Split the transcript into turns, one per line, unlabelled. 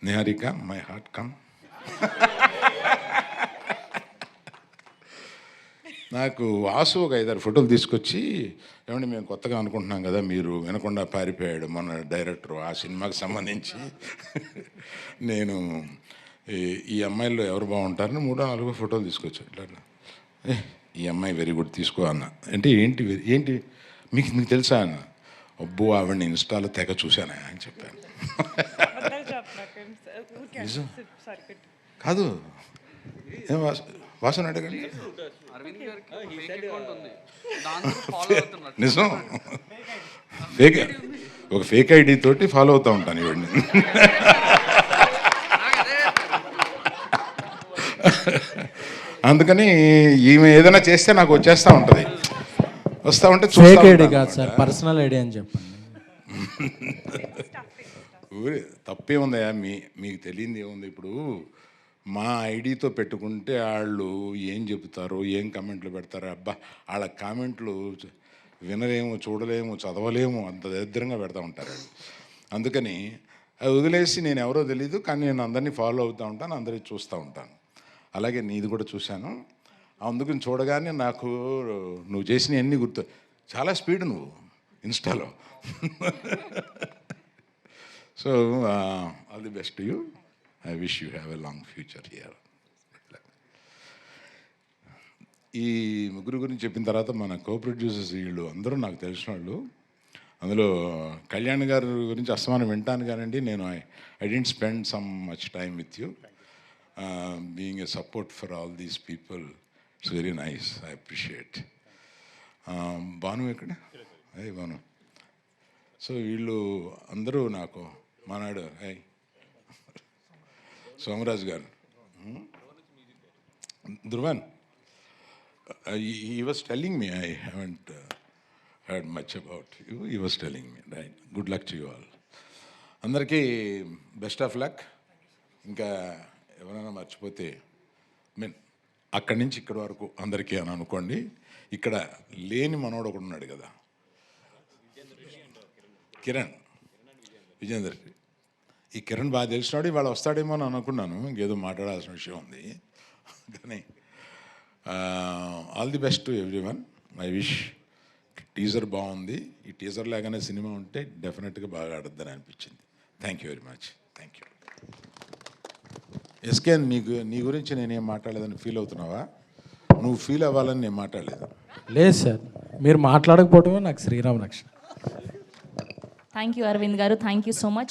Niharika my heart come. నాకు వాసు ఒక 5-6 ఫోటోలు తీసుకొచ్చి, ఏమంటే మేము కొత్తగా అనుకుంటున్నాం కదా, మీరు వినకుండా పారిపోయాడు మన డైరెక్టర్ ఆ సినిమాకి సంబంధించి. నేను ఈ అమ్మాయిల్లో ఎవరు బాగుంటారని 3-4 ఫోటోలు తీసుకొచ్చాను. ఇట్లా ఈ అమ్మాయి వెరీ గుడ్ తీసుకో అన్న. అంటే ఏంటి ఏంటి మీకు తెలుసా అన్న. అబ్బో ఆవిడని ఇన్స్టాలో తెగ చూశానా అని చెప్పాను. నిజం కాదు, ఏం వాసన అడగండి. నిజం, ఒక ఫేక్ ఐడి తోటి ఫాలో అవుతూ ఉంటాను ఇవన్నీ. అందుకని ఈమె ఏదైనా చేస్తే నాకు వచ్చేస్తూ ఉంటుంది, వస్తూ ఉంటే
ఫేక్ ఐడి కాదు సార్, పర్సనల్ ఐడి అని చెప్పండి.
తప్పే ఉందయా, మీకు తెలియంది ఏముంది. ఇప్పుడు మా ఐడితో పెట్టుకుంటే వాళ్ళు ఏం చెబుతారో, ఏం కామెంట్లు పెడతారో, అబ్బా వాళ్ళ కామెంట్లు వినలేము, చూడలేము, చదవలేము, అంత దరిద్రంగా పెడతా ఉంటారు వాళ్ళు. అందుకని అది వదిలేసి, నేను ఎవరో తెలీదు కానీ నేను అందరినీ ఫాలో అవుతూ ఉంటాను, అందరినీ చూస్తూ ఉంటాను. అలాగే నీది కూడా చూశాను. అందుకని చూడగానే నాకు నువ్వు చేసినవన్నీ గుర్తు. చాలా స్పీడ్ నువ్వు ఇన్స్టాలో. So all the best you. I wish you have a long future here. ఈ ముగ్గురు గురించి చెప్పిన తర్వాత మన కో ప్రొడ్యూసర్స్ వీళ్ళు అందరూ నాకు తెలిసిన వాళ్ళు. అందులో కళ్యాణ్ గారి గురించి అస్తమానం వింటాను కానండి, నేను I didn't spend some much time with you. Being a support for all these people, it's very nice, I appreciate. Bhanu ఎక్కడ? అయ్యి భాను. సో వీళ్ళు అందరూ నాకు మానాడు. సోమరాజు గారు, Dhruvan, he was telling me, I haven't heard much about you. He was telling me, right? Good luck to you all. అందరికీ best of luck. ఇంకా ఎవరైనా మర్చిపోతే మీన్ అక్కడి నుంచి ఇక్కడి వరకు అందరికీ అని అనుకోండి. ఇక్కడ లేని మనోడు ఒకడు ఉన్నాడు కదా, కిరణ్ విజేందర్. ఈ కిరణ్ బాగా తెలిసినాడు, ఇవాళ వస్తాడేమో అని అనుకున్నాను, ఇంకేదో మాట్లాడాల్సిన విషయం ఉంది. కానీ all the best to everyone. I wish. Teaser బాగుంది, ఈ టీజర్ లాగానే సినిమా ఉంటే డెఫినెట్గా బాగా ఆడద్దని అనిపించింది. Thank you very much. Thank you. SK, నీ గురించి నేనేం మాట్లాడలేదని ఫీల్ అవుతున్నావా? నువ్వు ఫీల్ అవ్వాలని నేను మాట్లాడలేదు.
లేదు సార్, మీరు మాట్లాడకపోవడమే నాకు శ్రీరామ రక్షణ.
థ్యాంక్ యూ అరవింద్ గారు, థ్యాంక్ యూ సో మచ్.